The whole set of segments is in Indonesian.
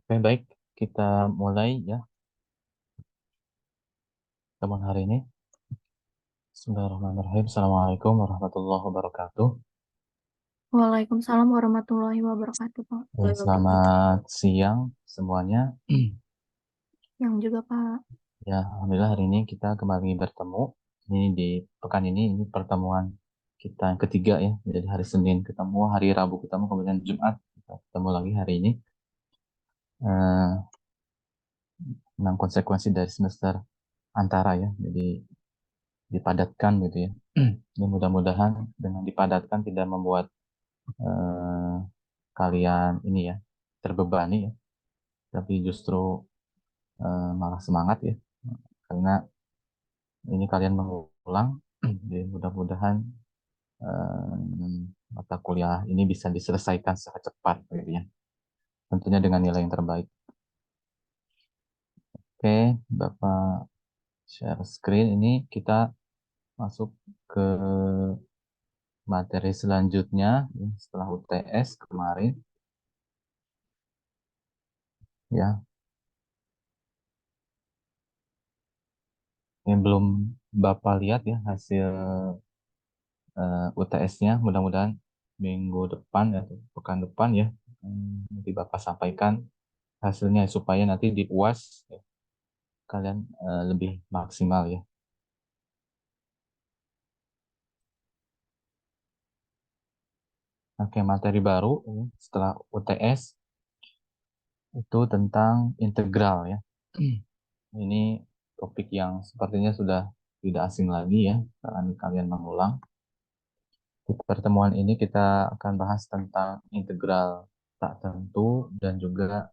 Oke, baik. Kita mulai ya teman hari ini. Bismillahirrahmanirrahim. Assalamualaikum warahmatullahi wabarakatuh. Waalaikumsalam warahmatullahi wabarakatuh, Pak. Selamat siang semuanya. Yang juga, Pak. Ya, alhamdulillah hari ini kita kembali bertemu. Ini di pekan ini pertemuan kita yang ketiga ya. Jadi hari Senin ketemu, hari Rabu ketemu, kemudian Jumat kita ketemu lagi hari ini. Eh, Tentang konsekuensi dari semester antara ya. Jadi dipadatkan gitu ya. Ya, mudah-mudahan dengan dipadatkan tidak membuat eh, kalian ini ya terbebani ya, tapi justru malah semangat ya, karena ini kalian mengulang. Jadi mudah-mudahan mata kuliah ini bisa diselesaikan secara cepat gitu ya, tentunya dengan nilai yang terbaik. Oke, Bapak share screen, ini kita masuk ke materi selanjutnya ya, setelah UTS kemarin ya. Yang belum Bapak lihat ya hasil UTS-nya, mudah-mudahan minggu depan atau pekan depan ya, nanti Bapak sampaikan hasilnya supaya nanti di UAS ya, kalian lebih maksimal ya. Oke, materi baru ya, setelah UTS itu tentang integral ya. Ini topik yang sepertinya sudah tidak asing lagi ya, karena kalian mengulang. Di pertemuan ini kita akan bahas tentang integral tak tentu dan juga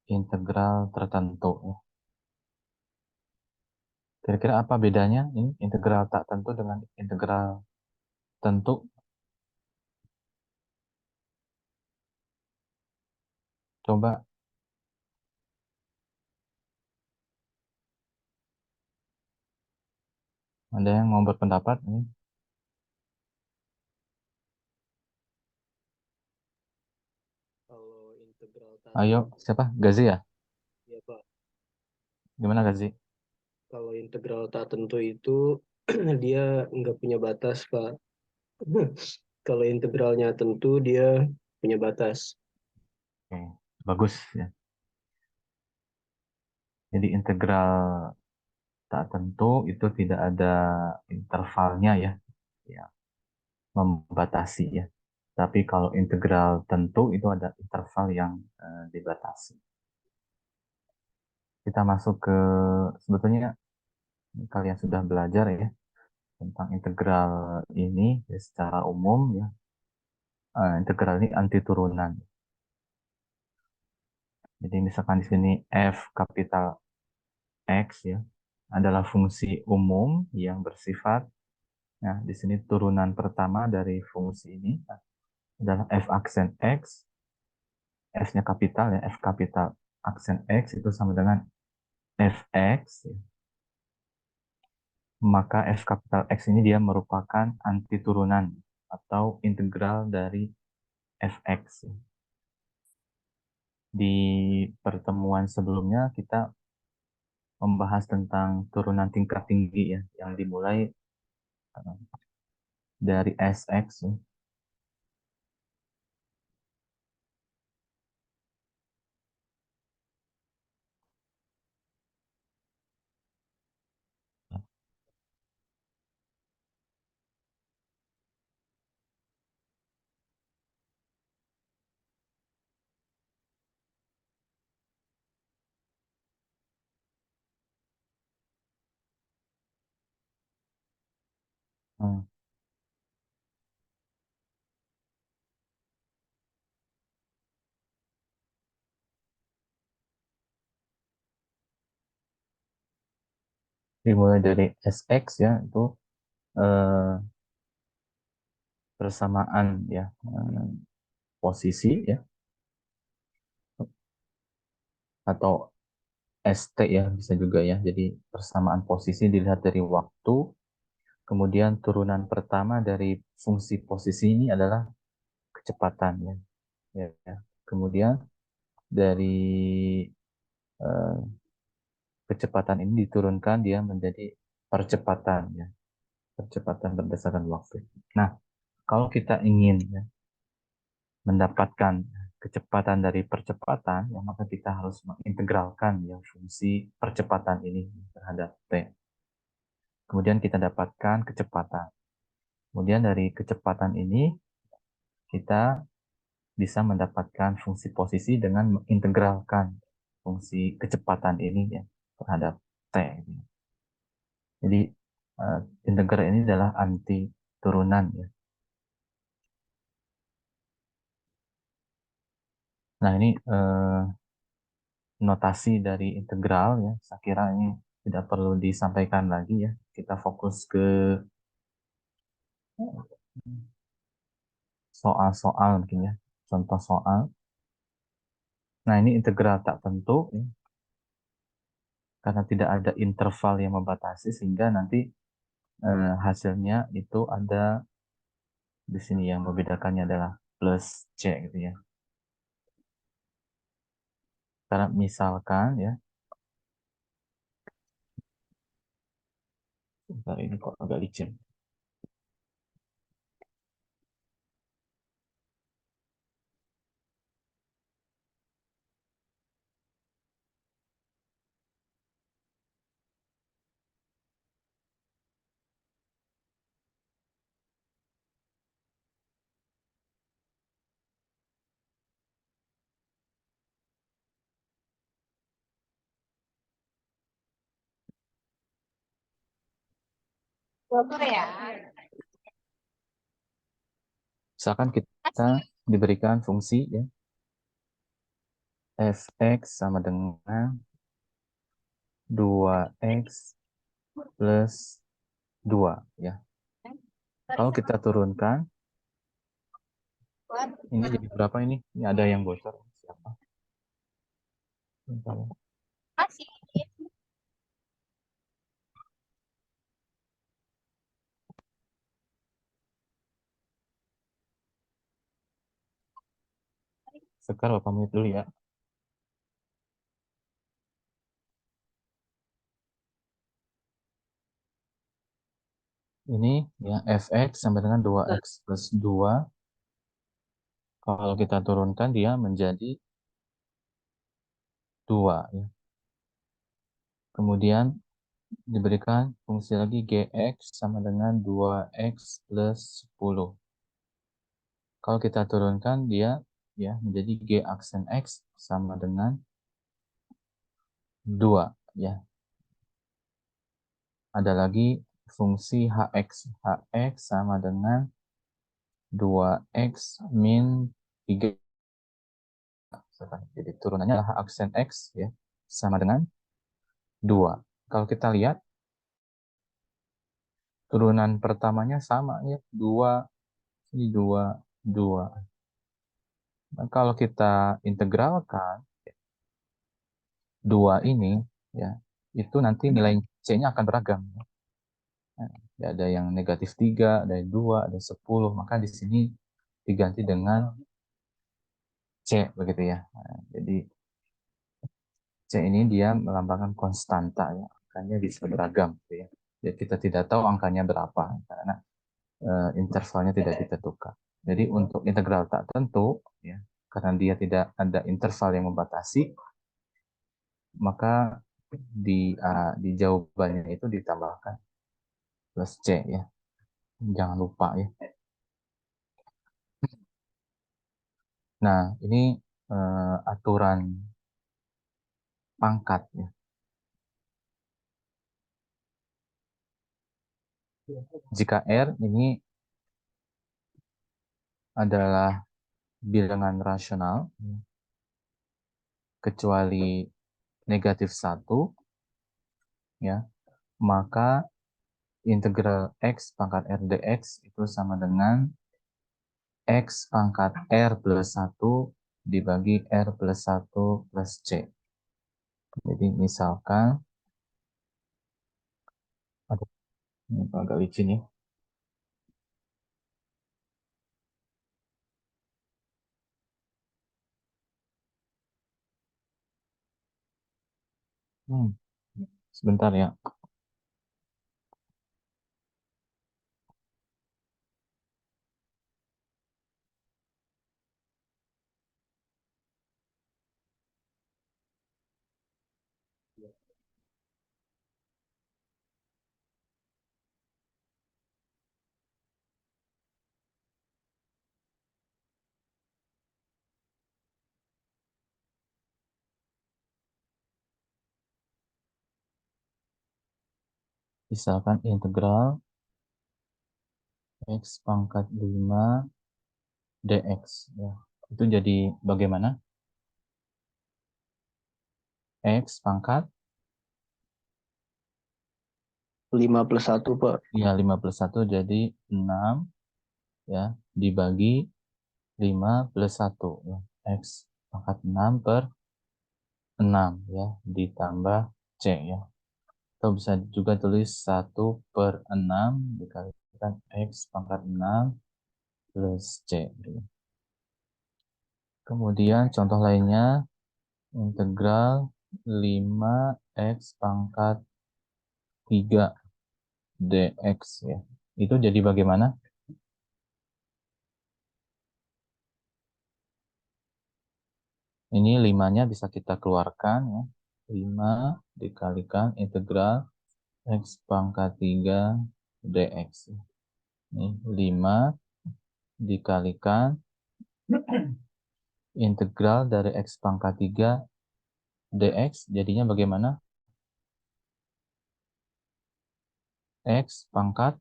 integral tertentu ya. Kira-kira apa bedanya ini integral tak tentu dengan integral tentu? Coba ada yang mau berpendapat ini? Kalau integral Ayo, tata, siapa? Gazi ya? ya Pak. Gimana Gazi? Kalau integral tak tentu itu dia nggak punya batas, Pak. Kalau integralnya tentu dia punya batas. Oke, bagus ya. Jadi integral tak tentu itu tidak ada intervalnya ya, ya membatasi ya. Tapi kalau integral tentu itu ada interval yang dibatasi. Kita masuk ke sebetulnya kalian sudah belajar ya tentang integral ini ya, secara umum ya. Integral ini anti turunan. Jadi misalkan di sini f kapital X ya adalah fungsi umum yang bersifat, nah di sini turunan pertama dari fungsi ini adalah f aksen X, f-nya kapital ya, f kapital aksen X itu sama dengan fx ya. Maka f kapital X ini dia merupakan anti turunan atau integral dari fx ya. Di pertemuan sebelumnya kita membahas tentang turunan tingkat tinggi ya, yang dimulai eh, dari Sx ya. Hmm. Dimulai dari Sx ya, itu eh, persamaan ya, posisi ya, atau St ya bisa juga ya. Jadi persamaan posisi dilihat dari waktu, kemudian turunan pertama dari fungsi posisi ini adalah kecepatan ya. Ya, ya. Kemudian dari eh, kecepatan ini diturunkan dia menjadi percepatan ya, percepatan berdasarkan waktu. Nah, kalau kita ingin ya, mendapatkan kecepatan dari percepatan, ya, maka kita harus mengintegralkan ya fungsi percepatan ini terhadap t. Kemudian kita dapatkan kecepatan. Kemudian dari kecepatan ini kita bisa mendapatkan fungsi posisi dengan mengintegralkan fungsi kecepatan ini ya terhadap t. Jadi integral ini adalah anti turunan ya. Nah ini notasi dari integral ya. Saya kira ini tidak perlu disampaikan lagi ya. Kita fokus ke soal-soal mungkin ya. Contoh soal. Nah ini integral tak tentu ya. Karena tidak ada interval yang membatasi sehingga nanti hasilnya itu ada di sini yang membedakannya adalah plus C gitu ya. Karena misalkan ya, bentar ini kok agak licin. Misalkan kita diberikan fungsi ya fx sama dengan 2x plus 2 ya. Kalau kita turunkan ini jadi berapa ini? Ini ada yang bocor. Siapa? Bentar ya. Sekar Bapak mute dulu ya. Ini ya fx sama dengan 2x plus 2. Kalau kita turunkan dia menjadi 2 ya. Kemudian diberikan fungsi lagi gx sama dengan 2x plus 10. Kalau kita turunkan dia ya menjadi g aksen x sama dengan 2 ya. Ada lagi fungsi hx. Hx sama dengan 2x min 3. Jadi turunannya adalah h aksen x ya sama dengan 2. Kalau kita lihat turunan pertamanya sama ya, 2 ini 2 2. Nah, kalau kita integralkan 2 ini ya, itu nanti nilai C-nya akan beragam. Nah, ada yang negatif 3, ada 2, ada 10. Maka di sini diganti dengan C begitu ya. Nah, jadi C ini dia melambangkan konstanta ya. Angkanya bisa beragam gitu ya. Jadi kita tidak tahu angkanya berapa karena intervalnya tidak ditentukan. Jadi untuk integral tak tentu ya, karena dia tidak ada interval yang membatasi, maka di jawabannya itu ditambahkan plus C ya. Jangan lupa ya. Nah, ini aturan pangkat ya. Jika R ini adalah bilangan rasional, kecuali negatif 1, ya, maka integral x pangkat R dx itu sama dengan x pangkat R plus 1 dibagi R plus 1 plus C. Jadi misalkan, aduh, ini agak licin ya. Sebentar ya. Misalkan integral X pangkat 5 dx. Ya. Itu jadi bagaimana? X pangkat 5 plus 1, Pak. ya 5 plus 1 jadi 6 ya dibagi 5 plus 1 ya. X pangkat 6 per 6 ya ditambah C ya. Atau bisa juga tulis 1 per 6 dikalikan X pangkat 6 plus C. Kemudian contoh lainnya integral 5x pangkat 3 dx ya. Itu jadi bagaimana? Ini 5-nya bisa kita keluarkan ya. 5 dikalikan integral x pangkat 3 dx. Ini 5 dikalikan integral dari x pangkat 3 dx jadinya bagaimana? X pangkat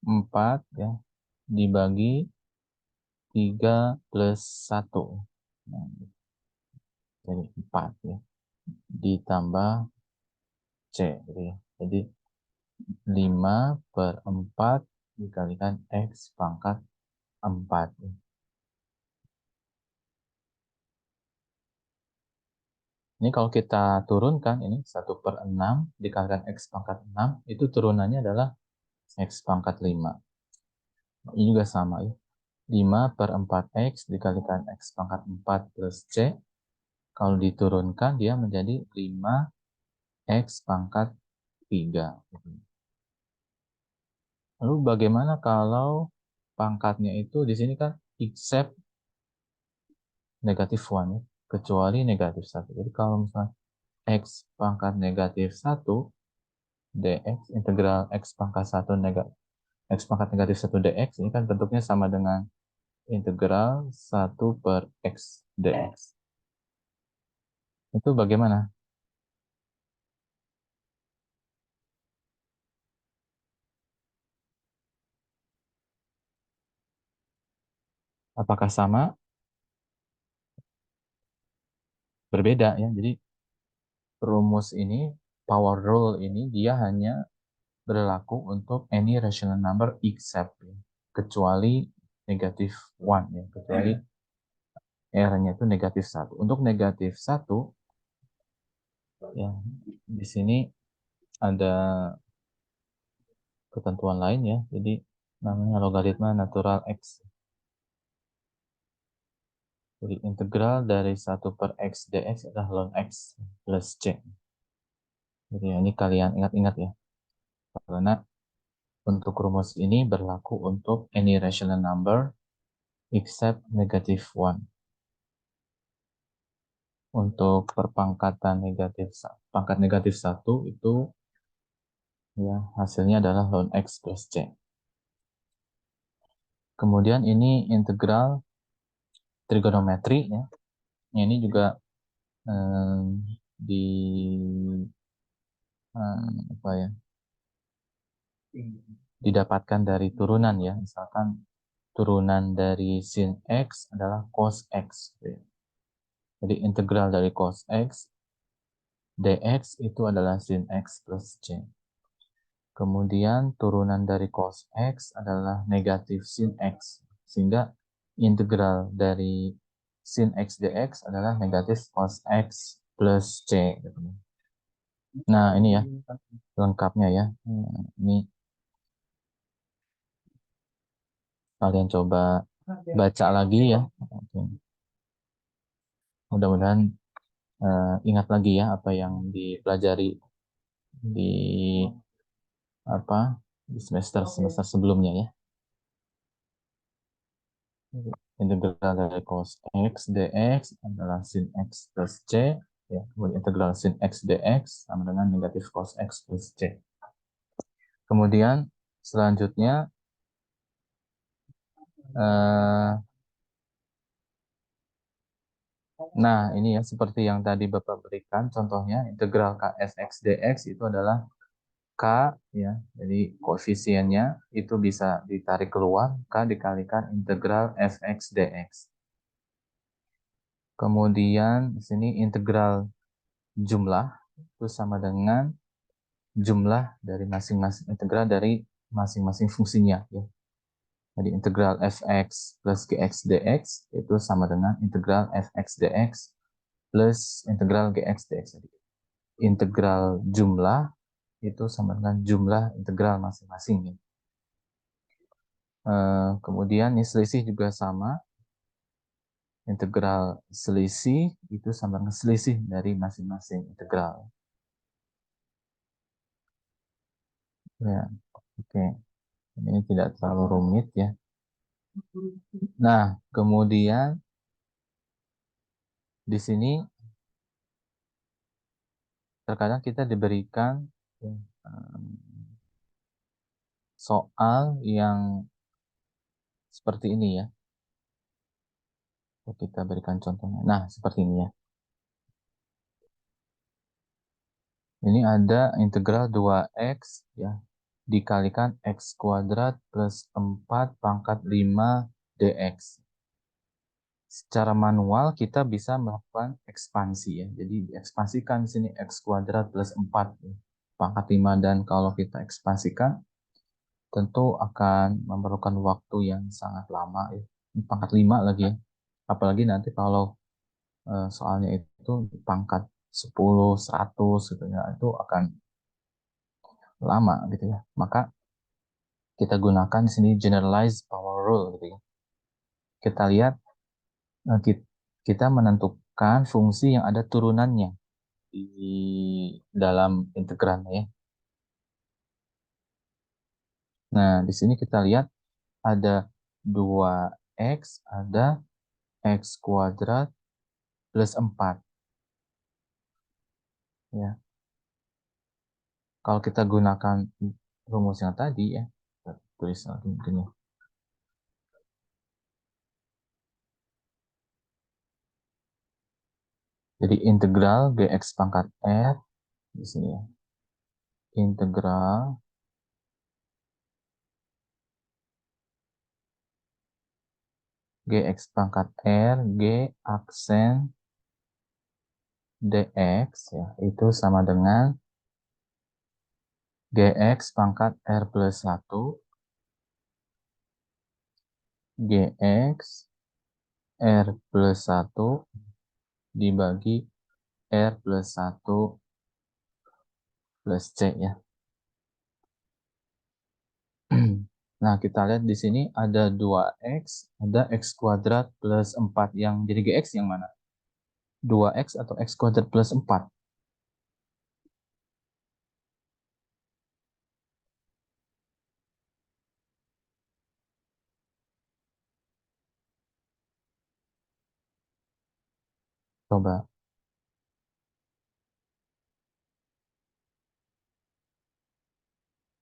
4 ya dibagi 3 plus 1. Nah, jadi 4 ya. Ditambah C gitu ya. Jadi 5 per 4 dikalikan X pangkat 4. Ini kalau kita turunkan ini 1 per 6 dikalikan X pangkat 6 itu turunannya adalah X pangkat 5. Ini juga sama ya. 5 per 4X dikalikan X pangkat 4 plus C. Kalau diturunkan dia menjadi 5X pangkat 3. Lalu bagaimana kalau pangkatnya itu di sini kan except negatif 1 ya, kecuali negatif 1. Jadi kalau misalnya X pangkat negatif 1 dx integral X pangkat 1 negatif X pangkat negatif 1 dx ini kan bentuknya sama dengan integral 1 per X dx. Itu bagaimana? Apakah sama? Berbeda ya. Jadi rumus ini, power rule ini dia hanya berlaku untuk any rational number except ya, kecuali negatif 1 ya, kecuali R-nya itu negatif 1. Untuk negatif 1 ya di sini ada ketentuan lain ya. Jadi namanya logaritma natural X. Jadi integral dari 1 per X dx adalah ln X plus C. Jadi ini kalian ingat-ingat ya. Karena untuk rumus ini berlaku untuk any rational number except negative 1. Untuk perpangkatan pangkat negatif 1 itu ya hasilnya adalah ln X plus C. Kemudian ini integral trigonometri ya. Ini juga di apa ya? Didapatkan dari turunan ya. Misalkan turunan dari sin X adalah cos X. Jadi integral dari cos X dx itu adalah sin X plus C. Kemudian turunan dari cos X adalah negatif sin X. Sehingga integral dari sin X dx adalah negatif cos X plus C. Nah ini ya lengkapnya ya. Ini kalian coba baca lagi ya. Mudah-mudahan ingat lagi ya apa yang dipelajari di di semester sebelumnya ya. Integral dari cos x dx adalah sin x plus c, ya. Kemudian integral sin x dx sama dengan negatif cos x plus c. Kemudian selanjutnya nah ini ya seperti yang tadi Bapak berikan contohnya, integral ks x dx itu adalah k, ya. Jadi koefisiennya itu bisa ditarik keluar, k dikalikan integral fx dx. Kemudian di sini integral jumlah itu sama dengan jumlah dari masing-masing integral dari masing-masing fungsinya, ya. Jadi integral fx plus gx dx itu sama dengan integral fx dx plus integral gx dx. Jadi integral jumlah itu sama dengan jumlah integral masing-masing, ya. Kemudian ini selisih juga sama. Integral selisih itu sama dengan selisih dari masing-masing integral. Ya, oke. Ini tidak terlalu rumit ya. Nah, kemudian di sini terkadang kita diberikan soal yang seperti ini ya. Kita berikan contohnya. Nah, seperti ini ya. Ini ada integral 2x ya dikalikan x kuadrat plus 4 pangkat 5 dx. Secara manual kita bisa melakukan ekspansi ya. Jadi diekspansikan di sini x kuadrat plus 4 ya, pangkat 5, dan kalau kita ekspansikan tentu akan memerlukan waktu yang sangat lama ya. Ini pangkat 5 lagi ya. Apalagi nanti kalau soalnya itu pangkat 10, 100 gitu ya, itu akan lama gitu ya. Maka kita gunakan di sini generalized power rule gitu ya. Kita lihat kita menentukan fungsi yang ada turunannya di dalam integralnya ya. Nah, di sini kita lihat ada 2x, ada x kuadrat plus 4. Ya. Kalau kita gunakan rumus yang tadi ya, kita tulis lagi mungkin ya. Jadi integral gx pangkat r di sini ya. Integral gx pangkat r g aksen dx ya, itu sama dengan gx pangkat r plus 1 gx r plus 1 dibagi r plus 1 plus c ya. Nah, kita lihat di sini ada 2x, ada x kuadrat plus 4. Yang jadi gx yang mana? 2x atau x kuadrat plus 4? Coba.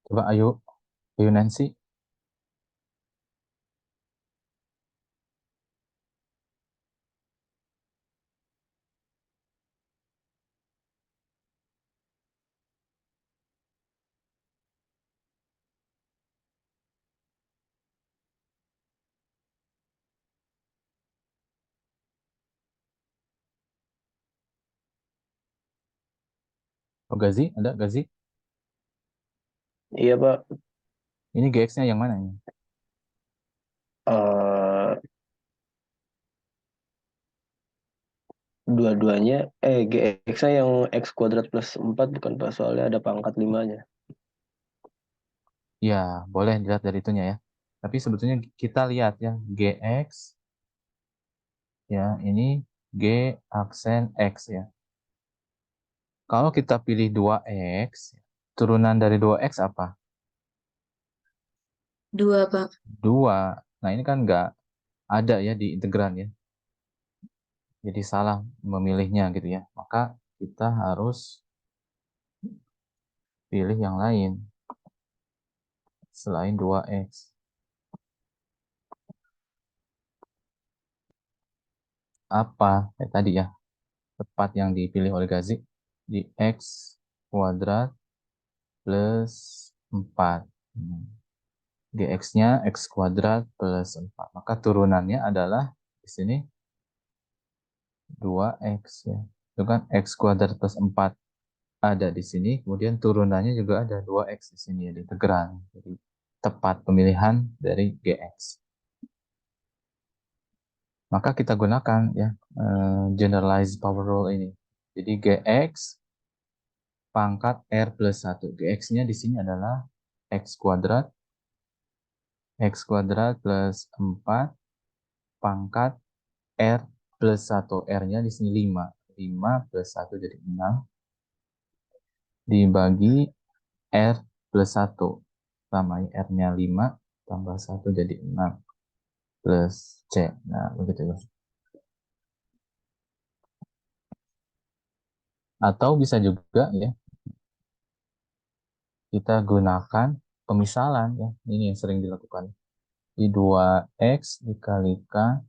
Coba ayo. Ayo Nancy. Oh, Gazi, ada Gazi? Iya, Pak. Ini gx-nya yang mana ini? Eh, dua-duanya, GX-nya yang X kuadrat plus 4 bukan, Pak? Soalnya ada pangkat 5-nya. Ya, boleh dilihat dari itunya ya. Tapi sebetulnya kita lihat ya, gx ya, ini g aksen x ya. Kalau kita pilih 2x, turunan dari 2x apa? 2, Pak. 2. Nah, ini kan nggak ada ya di integran ya. Jadi salah memilihnya gitu ya. Maka kita harus pilih yang lain selain 2x. Apa? Tadi ya, tepat yang dipilih oleh Gazi di x kuadrat plus 4. Dx-nya x kuadrat plus 4. Maka turunannya adalah di sini 2x ya. Itu kan x kuadrat plus 4 ada di sini, kemudian turunannya juga ada 2x di sini ya, di integral. Jadi tepat pemilihan dari gx. Maka kita gunakan ya generalized power rule ini. Jadi gx pangkat r plus 1. Gx-nya di sini adalah x kuadrat plus 4 pangkat r plus 1. R-nya di sini 5. 5 plus 1 jadi 6. Dibagi r plus 1. Tambah R-nya 5, tambah 1 jadi 6. Plus C. Nah, begitu ya. Atau bisa juga ya, kita gunakan pemisalan ya. Ini yang sering dilakukan. Di 2x dikalikan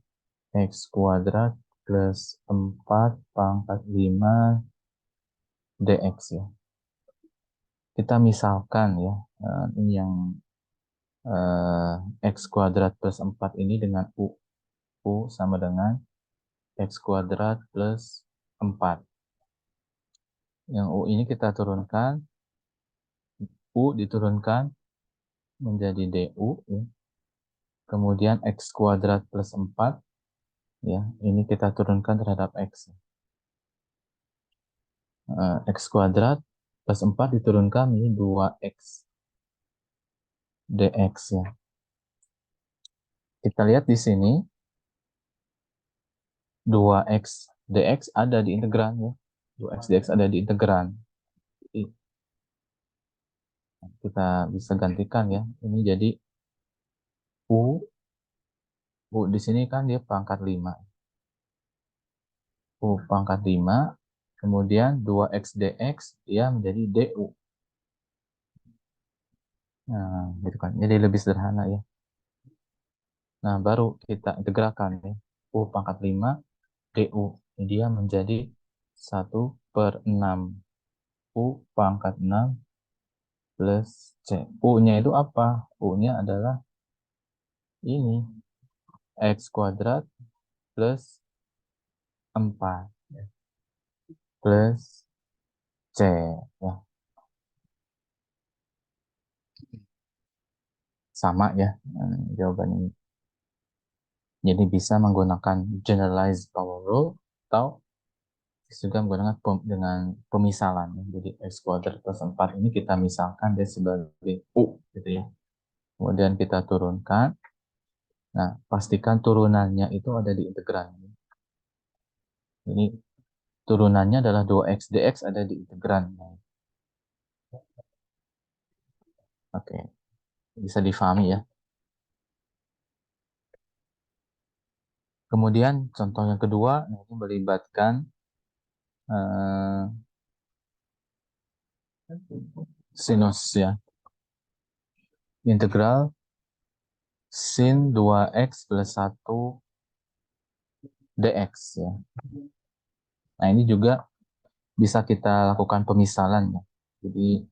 x kuadrat plus 4 pangkat 5 dx ya. Kita misalkan ya, ini yang x kuadrat plus 4 ini dengan u. U sama dengan x kuadrat plus 4. Yang u ini kita turunkan, u diturunkan menjadi du ya. Kemudian x kuadrat plus 4 ya, ini kita turunkan terhadap x. X kuadrat plus 4 diturunkan menjadi 2x dx ya. Kita lihat di sini 2x dx ada di integran ya. 2x dx ada di integran. Jadi, kita bisa gantikan ya. Ini jadi u di sini kan dia pangkat 5. U pangkat 5, kemudian 2x dx dia menjadi du. Nah, gitu kan. Jadi lebih sederhana ya. Nah, baru kita integralkan ya. U pangkat 5 du. Dia menjadi 1/6. U pangkat 6 plus C. U-nya itu apa? U-nya adalah ini. X kuadrat plus 4. Plus C. Ya, sama ya jawabannya. Jadi bisa menggunakan generalized power rule atau juga menggunakan dengan pemisalan. Jadi x kuadrat plus 4 ini kita misalkan dia sebagai u gitu ya. Kemudian kita turunkan. Nah, pastikan turunannya itu ada di integran. Ini turunannya adalah 2x dx ada di integran. Oke, bisa difahami ya. Kemudian contoh yang kedua, ini melibatkan sinus ya. Integral sin 2x plus 1 dx ya. Nah, ini juga bisa kita lakukan pemisalan ya. Jadi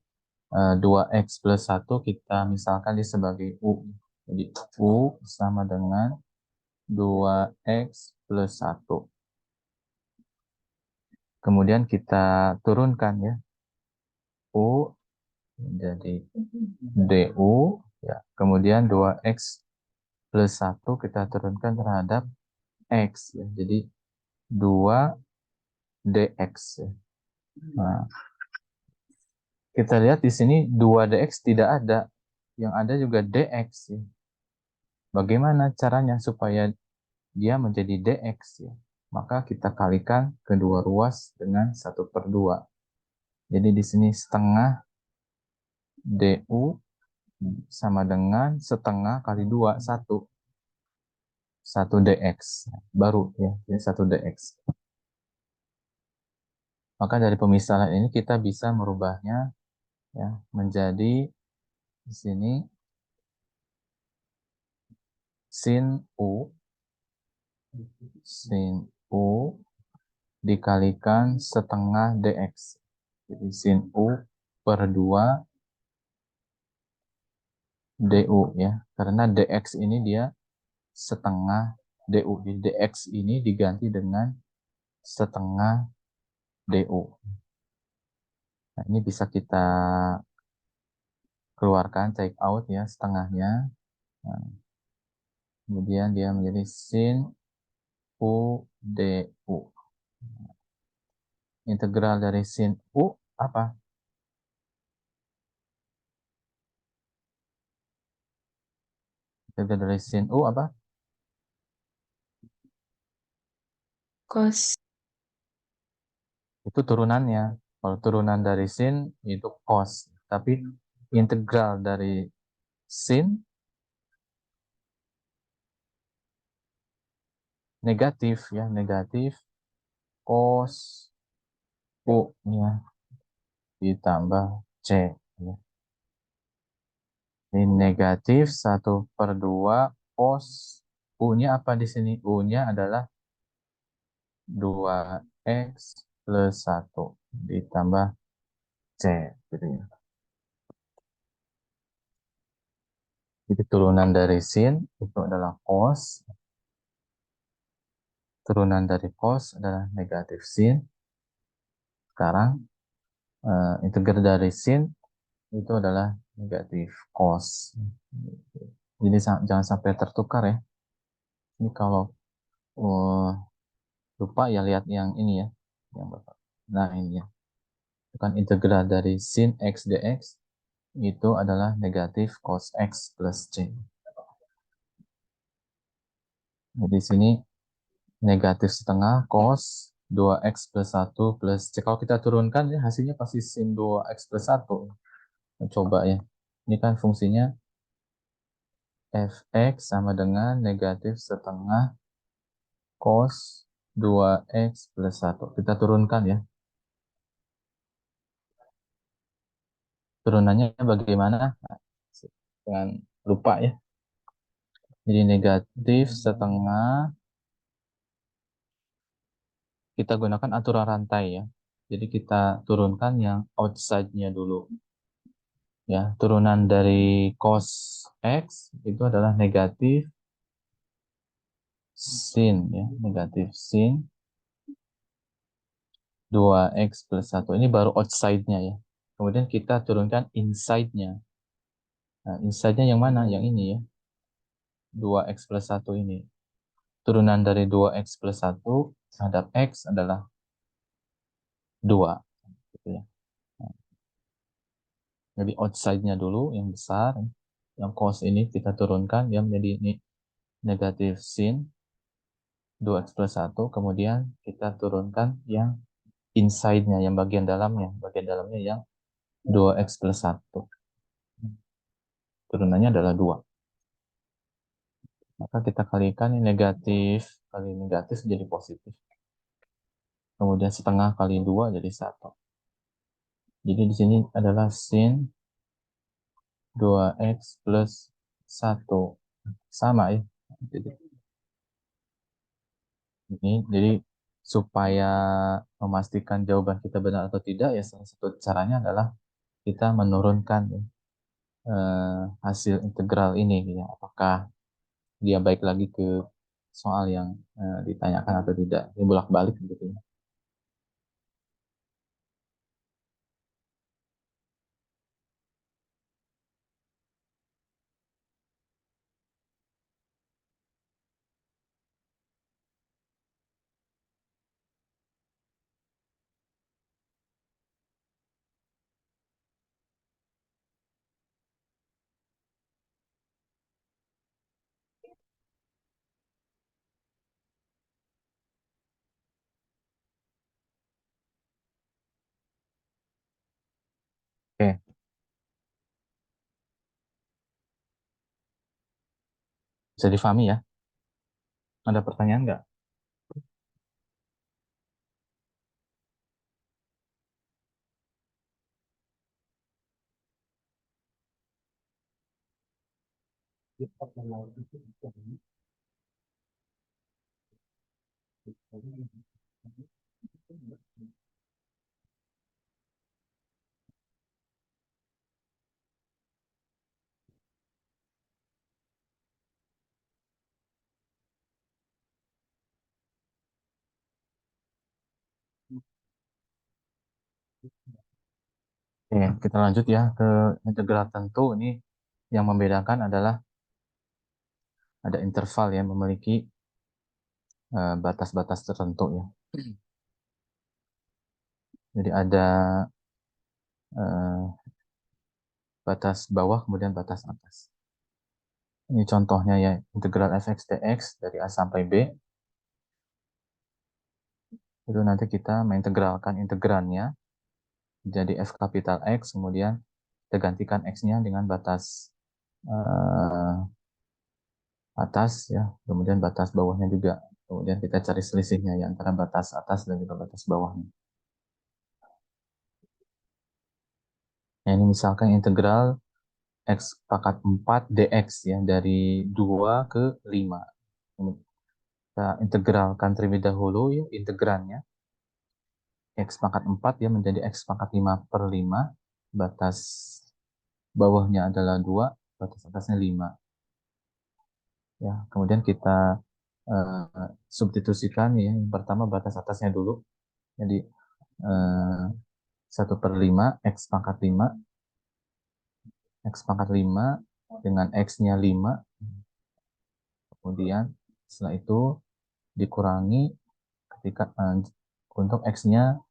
2x plus 1 kita misalkan dia sebagai u. Jadi u sama dengan 2x plus 1. Kemudian kita turunkan ya. U menjadi du ya. Kemudian 2x plus 1 kita turunkan terhadap x ya. Jadi 2 dx ya. Nah, kita lihat di sini 2 dx tidak ada. Yang ada juga dx ya. Bagaimana caranya supaya dia menjadi dx ya? Maka kita kalikan kedua ruas dengan 1/2. Jadi di sini setengah DU sama dengan setengah kali 2, 1 dx. Baru ya, jadi 1 dx. Maka dari pemisahan ini kita bisa merubahnya ya menjadi di sini sin U dikalikan setengah dx. Jadi sin U per 2 du ya. Karena dx ini dia setengah du. Jadi dx ini diganti dengan setengah du. Nah, ini bisa kita keluarkan, take out ya setengahnya. Nah, kemudian dia menjadi sin U du. Integral dari sin U apa? Integral dari sin U apa? Cos. Itu turunannya. Kalau turunan dari sin itu cos. Tapi integral dari sin negatif ya, negatif cos U ya ditambah C ya. Ini negatif 1/2 cos U-nya apa di sini? U-nya adalah 2x plus 1 ditambah C gitu ya. Jadi turunan dari sin itu adalah cos. Turunan dari cos adalah negatif sin. Sekarang integral dari sin itu adalah negatif cos. Jadi jangan sampai tertukar ya. Ini kalau uh, lupa ya lihat yang ini ya. Yang Bapak. Nah ini ya. Itu kan integral dari sin x dx itu adalah negatif cos x plus c. Jadi di sini negatif setengah cos 2x plus 1 plus c. Kalau kita turunkan ya hasilnya pasti sin 2x plus 1. Coba ya. Ini kan fungsinya fx sama dengan negatif setengah cos 2x plus 1. Kita turunkan ya. Turunannya bagaimana? Jangan lupa ya. Jadi negatif setengah, kita gunakan aturan rantai ya. Jadi kita turunkan yang outside-nya dulu. Ya, turunan dari cos x itu adalah negatif sin ya, negatif sin 2x plus 1. Ini baru outside-nya ya. Kemudian kita turunkan inside-nya. Nah, inside-nya yang mana? Yang ini ya. 2x plus 1 ini. Turunan dari 2x plus 1 terhadap x adalah 2. Gitu ya. Nah, jadi outside-nya dulu yang besar. Yang cos ini kita turunkan. Yang menjadi ini negatif sin 2x plus 1. Kemudian kita turunkan yang inside-nya, yang bagian dalamnya. Bagian dalamnya yang 2x plus 1. Turunannya adalah 2. Maka kita kalikan ini negatif kali negatif jadi positif. Kemudian setengah kali 2 jadi 1. Jadi di sini adalah sin 2x plus 1. Sama ya. Jadi supaya memastikan jawaban kita benar atau tidak ya salah satu caranya adalah kita menurunkan hasil integral ini ya. Apakah dia baik lagi ke soal yang ditanyakan atau tidak. Ini bolak-balik gitu ya. Bisa difahami ya? Ada pertanyaan nggak? Oke, kita lanjut ya ke integral tentu. Ini yang membedakan adalah ada interval yang memiliki batas-batas tertentu ya. Jadi ada eh, batas bawah kemudian batas atas. Ini contohnya ya, integral fx dx dari A sampai B. Itu nanti kita mengintegralkan integrannya jadi f kapital X, kemudian kita gantikan X-nya dengan batas eh, atas ya, kemudian batas bawahnya juga. Kemudian kita cari selisihnya ya antara batas atas dan juga batas bawahnya. Nah, ini misalkan integral X pangkat 4 dx ya dari 2 ke 5. Kita integralkan terlebih dahulu ya integrannya. X pangkat 4 ya menjadi X pangkat 5 per 5. Batas bawahnya adalah 2, batas atasnya 5. Ya, kemudian kita substitusikan ya. Yang pertama batas atasnya dulu. Jadi 1 per 5, X pangkat 5. X pangkat 5 dengan X-nya 5. Kemudian setelah itu dikurangi ketika untuk X-nya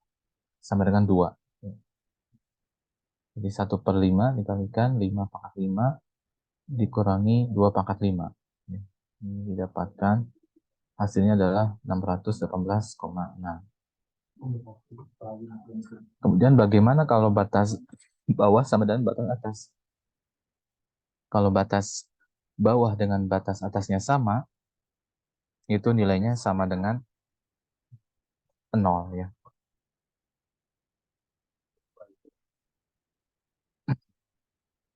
sama dengan 2. Jadi 1 per 5 dikalikan 5 pangkat 5 dikurangi 2 pangkat 5. Ini didapatkan hasilnya adalah 618,6. Kemudian bagaimana kalau batas bawah sama dengan batas atas? Kalau batas bawah dengan batas atasnya sama, itu nilainya sama dengan 0 ya.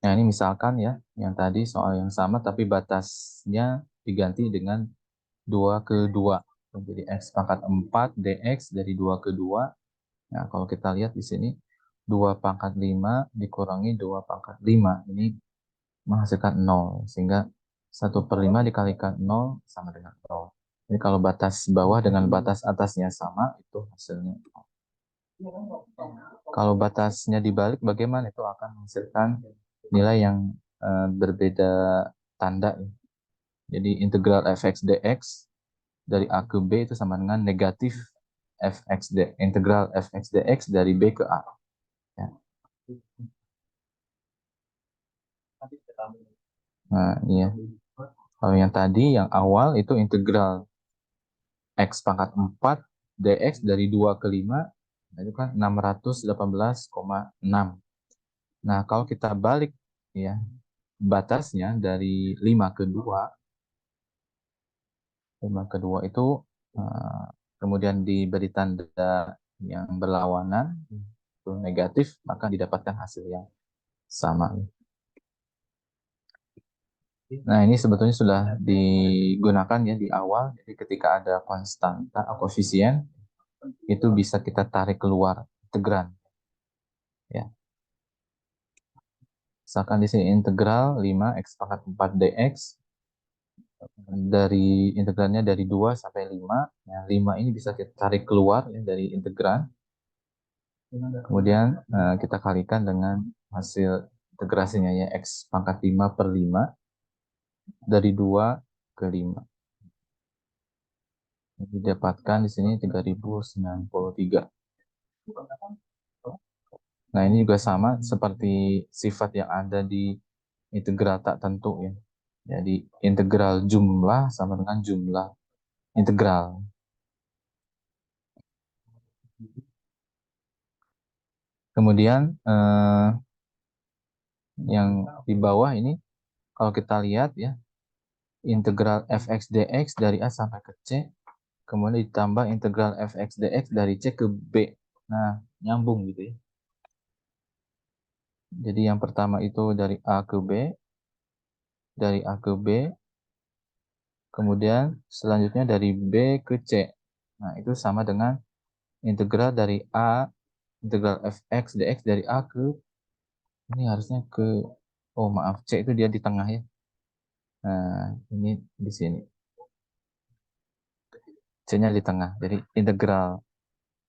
Nah, ini misalkan ya, yang tadi soal yang sama tapi batasnya diganti dengan 2 ke 2. Jadi X pangkat 4 dx dari 2 ke 2. Nah, kalau kita lihat di sini 2 pangkat 5 dikurangi 2 pangkat 5. Ini menghasilkan 0. Sehingga 1 per 5 dikalikan 0 sama dengan 0. Jadi kalau batas bawah dengan batas atasnya sama, itu hasilnya. Kalau batasnya dibalik, bagaimana? Itu akan menghasilkan nilai yang berbeda tanda. Jadi integral fx dx dari A ke B itu sama dengan negatif integral fx dx dari B ke A. Ya. Nah, iya. Kalau yang tadi, yang awal itu integral X pangkat 4 dx dari 2 ke 5, nah itu kan 618,6. Nah, kalau kita balik ya batasnya dari 5 ke 2, 5 ke 2 itu kemudian diberi tanda yang berlawanan, itu negatif, maka didapatkan hasil yang sama. Nah, ini sebetulnya sudah digunakan ya di awal. Jadi ketika ada konstanta atau koefisien, itu bisa kita tarik keluar integran. Ya. Misalkan di sini integral 5 X pangkat 4 dx dari integralnya dari 2 sampai 5. Ya, 5 ini bisa kita tarik keluar ya, dari integran. Kemudian kita kalikan dengan hasil integrasinya ya X pangkat 5 per 5 dari 2 ke 5. Didapatkan di sini 3093. Nah, ini juga sama seperti sifat yang ada di integral tak tentu ya. Jadi integral jumlah sama dengan jumlah integral. Kemudian yang di bawah ini kalau kita lihat ya, integral fx dx dari A sampai ke C, kemudian ditambah integral fx dx dari C ke B. Nah, nyambung gitu ya. Jadi yang pertama itu dari A ke B, dari A ke B, kemudian selanjutnya dari B ke C. Nah, itu sama dengan integral dari A, integral fx dx dari A ke, ini harusnya ke, oh maaf, C itu dia di tengah ya. Nah, ini di sini. C-nya di tengah. Jadi integral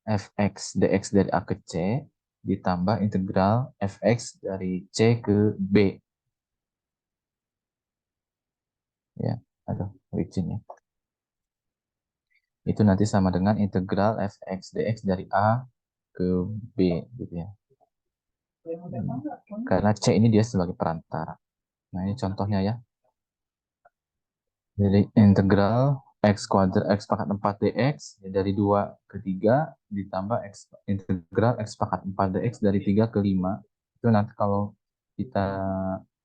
fx dx dari A ke C ditambah integral fx dari C ke B. Ya, aduh, licin ya. Itu nanti sama dengan integral fx dx dari A ke B gitu ya. Karena C ini dia sebagai perantara. Nah, ini contohnya ya. Jadi integral x kuadrat x pangkat 4 dx dari 2 ke 3 ditambah integral x pangkat 4 dx dari 3 ke 5. Itu nanti kalau kita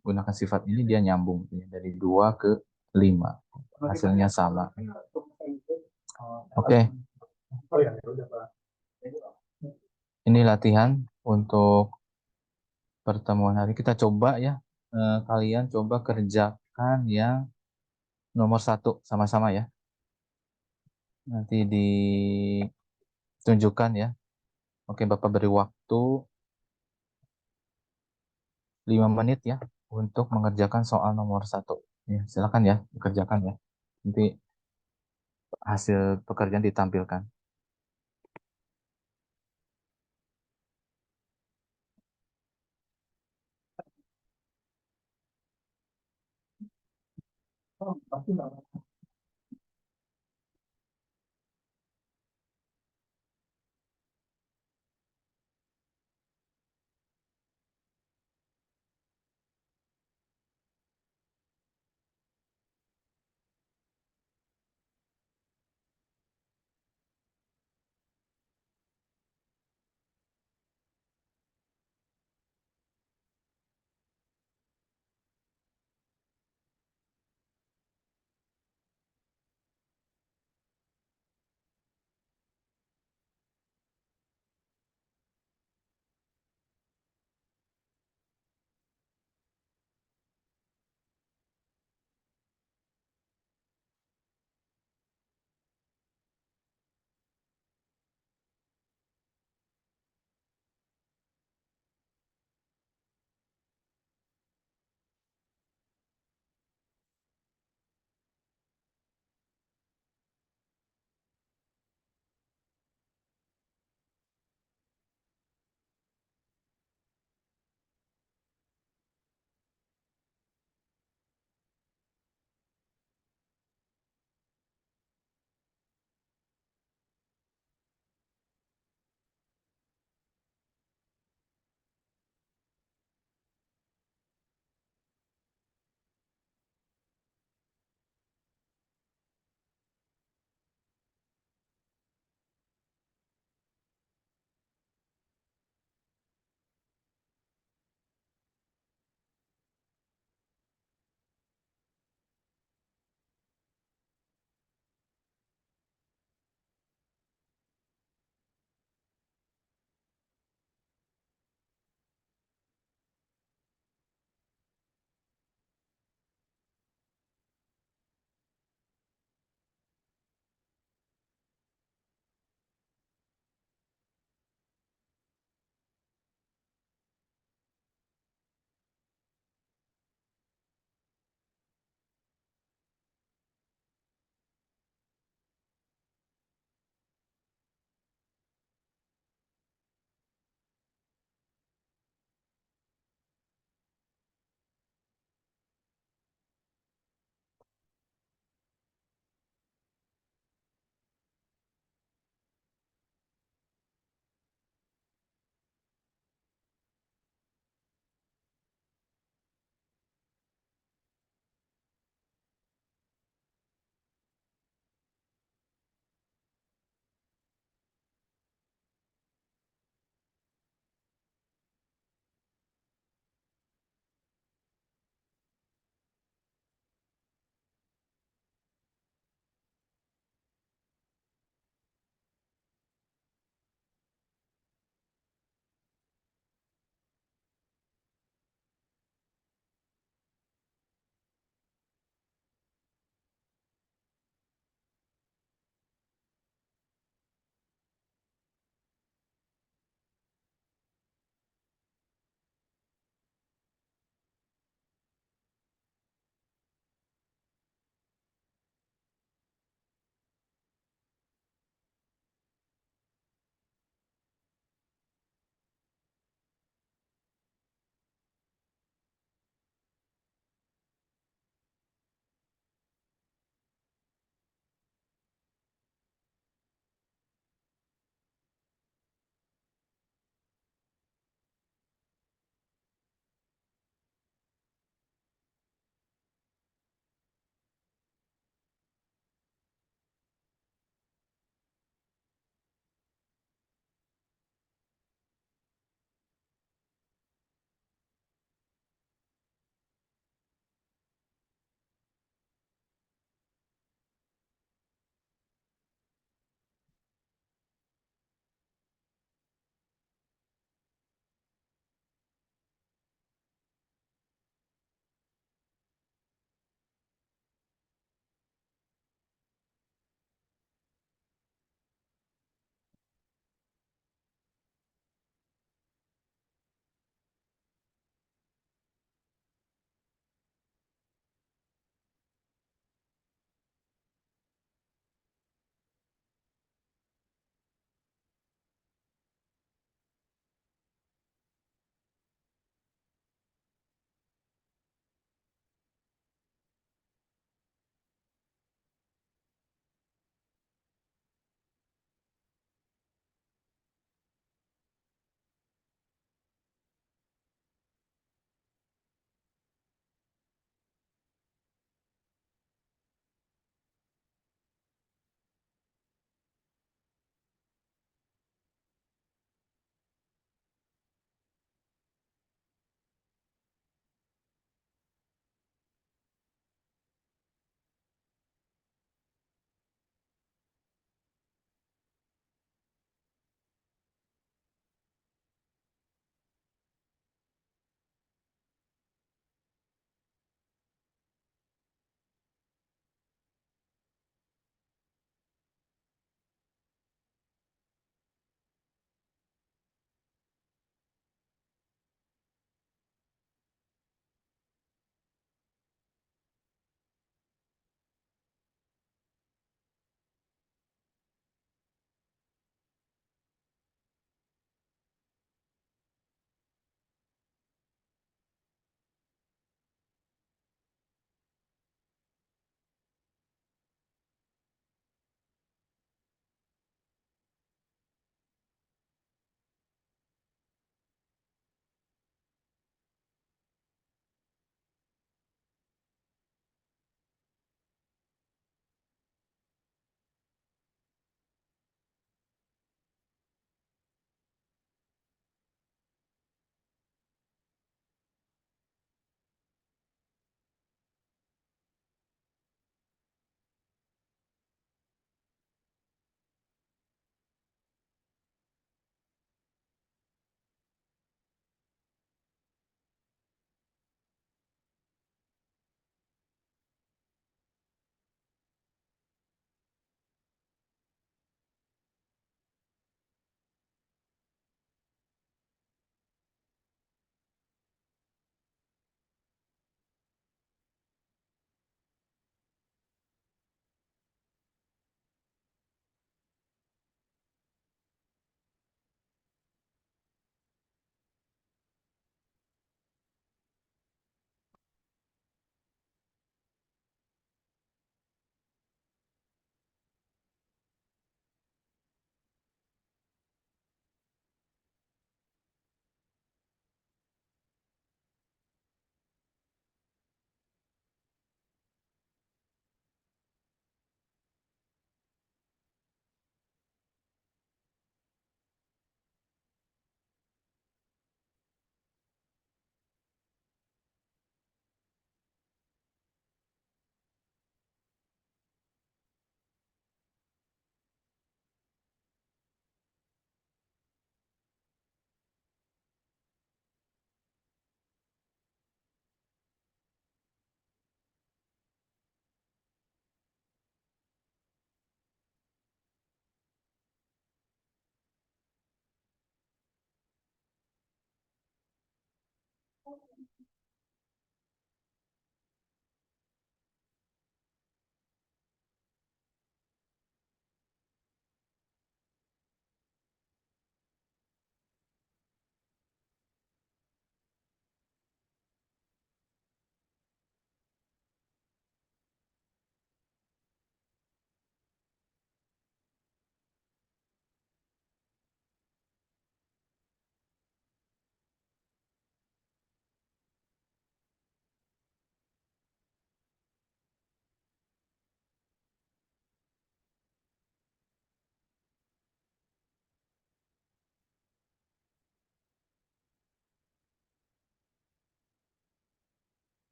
gunakan sifat ini dia nyambung ya, dari 2 ke 5. Hasilnya sama. Oke. Ini latihan untuk pertemuan hari. Kita coba ya. Kalian coba kerjakan yang nomor 1 sama-sama ya. Nanti ditunjukkan ya. Oke, Bapak beri waktu 5 menit ya untuk mengerjakan soal nomor 1. Ya, silakan ya, dikerjakan ya. Nanti hasil pekerjaan ditampilkan.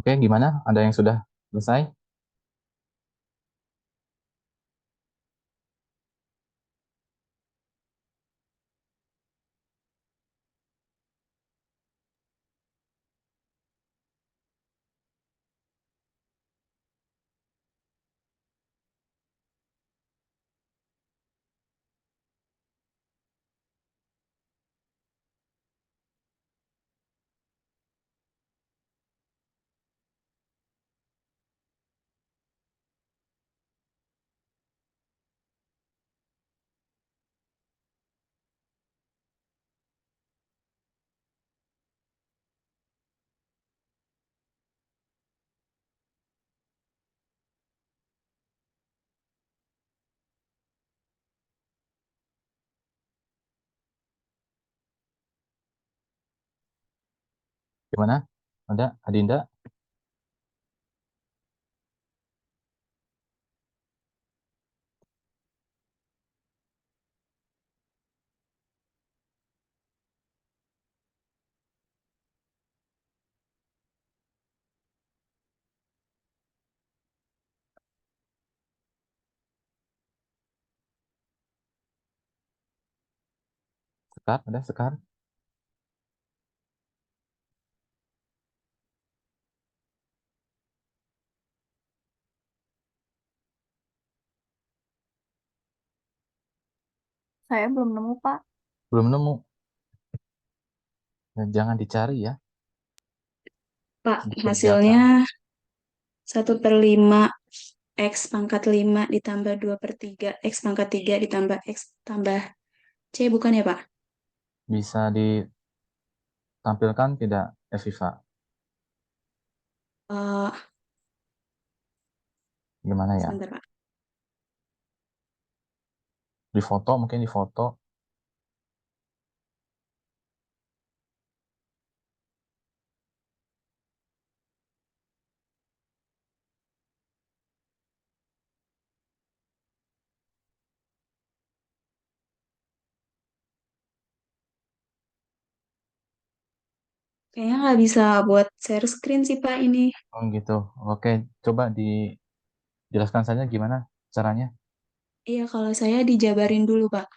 Oke, gimana? Ada yang sudah selesai? Gimana? Ada, Adinda? Sekar? Ada Sekar? Saya belum nemu, Pak. Belum nemu. Ya, jangan dicari ya. Pak, Dikerjakan. hasilnya 1/5 X pangkat 5 ditambah 2/3 X pangkat 3 ditambah X tambah C, bukan ya, Pak? Bisa ditampilkan tidak, Eviva? Eh, Gimana ya? Sebentar, Pak. Di foto, mungkin di foto. Kayaknya nggak bisa buat share screen sih, Pak, ini. Oh gitu. Oke, coba dijelaskan saja gimana caranya. Iya, kalau saya dijabarin dulu, Pak.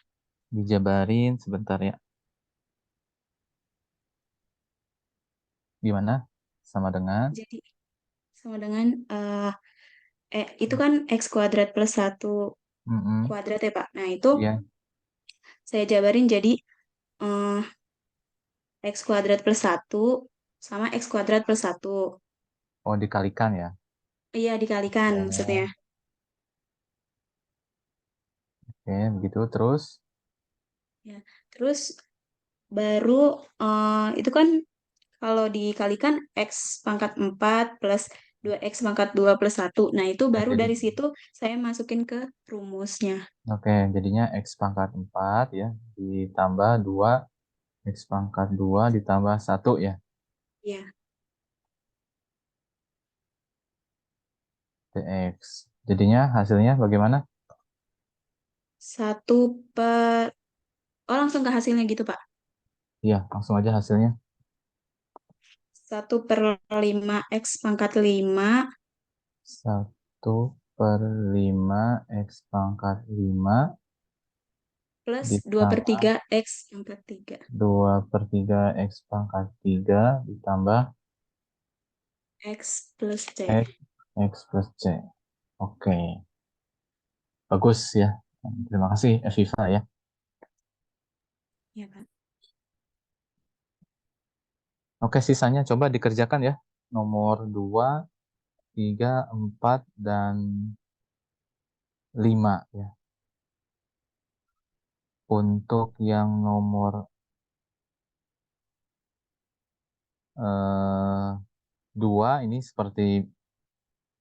Dijabarin sebentar ya. gimana? Sama dengan, Jadi sama dengan itu kan X kuadrat plus 1 mm-mm, kuadrat ya Pak. Nah itu ya, saya jabarin jadi eh, X kuadrat plus 1 sama X kuadrat plus 1. oh dikalikan ya. Iya dikalikan maksudnya. Oh, oke, begitu. Terus, Ya. Terus baru itu kan kalau dikalikan X pangkat 4 plus 2X pangkat 2 plus 1. Nah itu ya, baru jadi, dari situ saya masukin ke rumusnya. oke, jadinya X pangkat 4 ya, ditambah 2, X pangkat 2 ditambah 1 ya, Ya. dx. Jadinya hasilnya bagaimana? 1 per... Oh langsung ke hasilnya gitu Pak. Iya, langsung aja hasilnya. 1/5 X pangkat 5 1/5 X pangkat 5 plus 2 per ditambah 3 X pangkat 3. 2/3 X pangkat 3 ditambah X plus X, C. X plus C. Oke, bagus ya. Terima kasih, Eviva ya. Ya Pak. Oke, sisanya coba dikerjakan ya. Nomor 2, 3, 4, dan 5 ya. Untuk yang nomor 2 ini seperti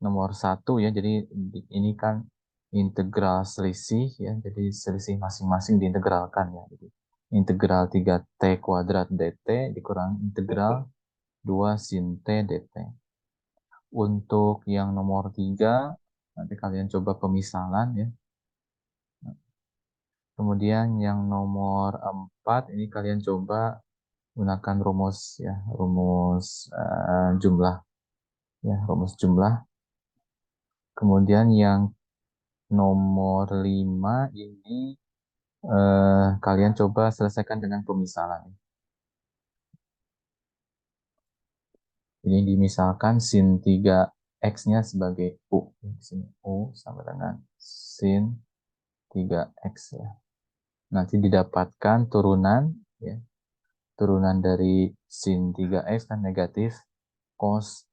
nomor 1 ya. Jadi ini kan integral selisih ya. Jadi selisih masing-masing diintegralkan ya. Jadi integral 3t kuadrat dt dikurangi integral 2 sin t dt. Untuk yang nomor 3 nanti kalian coba pemisalan ya. Kemudian yang nomor 4 ini kalian coba gunakan rumus ya, rumus jumlah ya, rumus jumlah. Kemudian yang nomor 5 ini kalian coba selesaikan dengan pemisalan. Ini dimisalkan sin 3x-nya sebagai U. Di sini U sama dengan sin 3x ya. Nanti didapatkan turunan ya. Turunan dari sin 3x kan negatif cos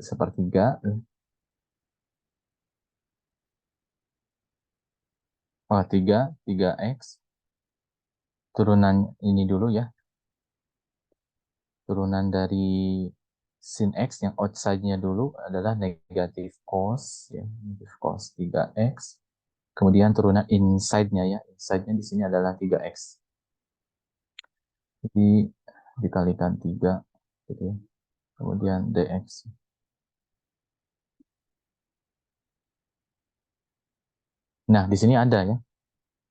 sepertiga. Oh, 3x. Turunan ini dulu ya. Turunan dari sin x yang outside-nya dulu adalah negatif cos ya, negatif cos 3x. Kemudian turunan inside-nya ya, inside-nya di sini adalah 3x. Jadi dikalikan 3 gitu ya. Kemudian dx. Nah, di sini ada ya.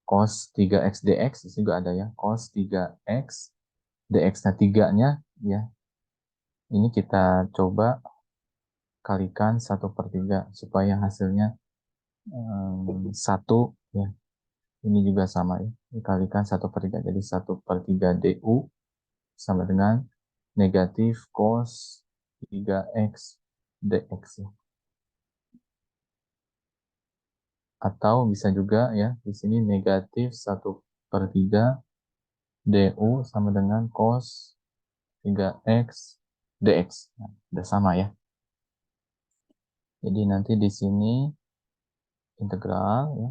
Cos 3x dx di sini juga ada ya. Cos 3x dx-nya 3-nya ya. Ini kita coba kalikan 1/3 supaya hasilnya 1 ya. Ini juga sama ya. Dikalikan 1/3. Jadi 1/3 du sama dengan negatif cos 3x dx ya. Atau bisa juga ya, di sini negatif 1/3 du sama dengan cos 3x dx. Nah, udah sama ya. Jadi nanti di sini integral ya.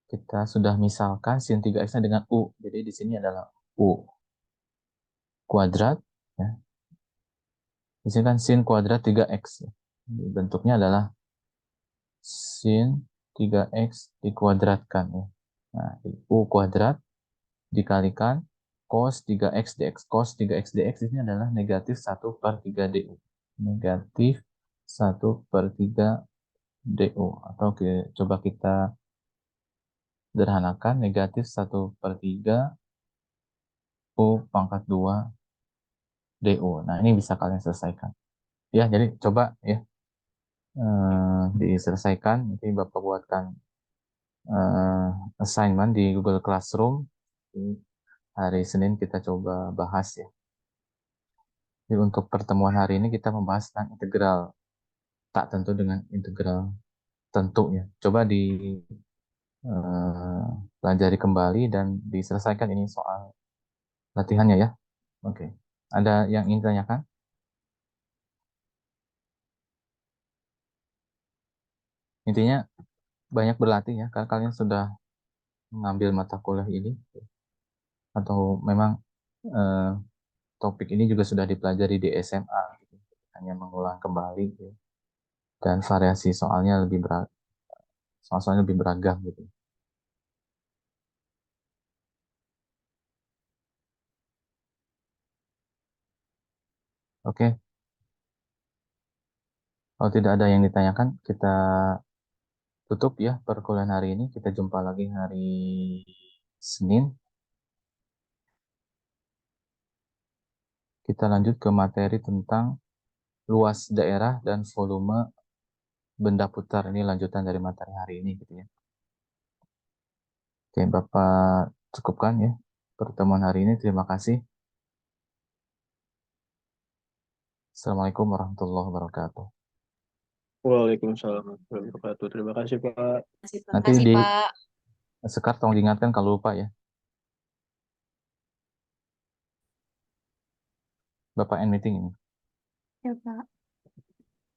Kita sudah misalkan sin 3x-nya dengan u. Jadi di sini adalah u kuadrat ya. Di sini kan sin kuadrat 3x ya. Jadi bentuknya adalah sin 3x dikuadratkan ya. Nah, u kuadrat dikalikan cos 3x dx. Cos 3x dx ini adalah negatif 1/3 du. Negatif 1/3 du. Atau coba kita sederhanakan negatif 1/3 u pangkat 2 du. Nah, ini bisa kalian selesaikan. Ya, jadi coba ya diselesaikan. Nanti Bapak buatkan assignment di Google Classroom. Hari Senin kita coba bahas ya. Jadi untuk pertemuan hari ini kita membahas tentang integral tak tentu dengan integral tentu ya. Coba pelajari kembali dan diselesaikan ini soal latihannya ya. Oke. Ada yang ingin ditanyakan? Intinya banyak berlatih ya, karena kalian sudah mengambil mata kuliah ini atau memang eh, topik ini juga sudah dipelajari di SMA, gitu. Hanya mengulang kembali gitu. Dan variasi soalnya lebih soal-soalnya lebih beragam gitu. Oke, kalau tidak ada yang ditanyakan, kita tutup ya perkuliahan hari ini. Kita jumpa lagi hari Senin. Kita lanjut ke materi tentang luas daerah dan volume benda putar. Ini lanjutan dari materi hari ini gitu ya. Oke, Bapak cukupkan ya pertemuan hari ini. Terima kasih. Assalamualaikum warahmatullahi wabarakatuh. Waalaikumsalam warahmatullahi wabarakatuh. Terima kasih, Pak. Terima Nanti kasih, di Pak. Sekar tolong diingatkan kalau lupa ya. Bapak end meeting ini. Ya, Pak.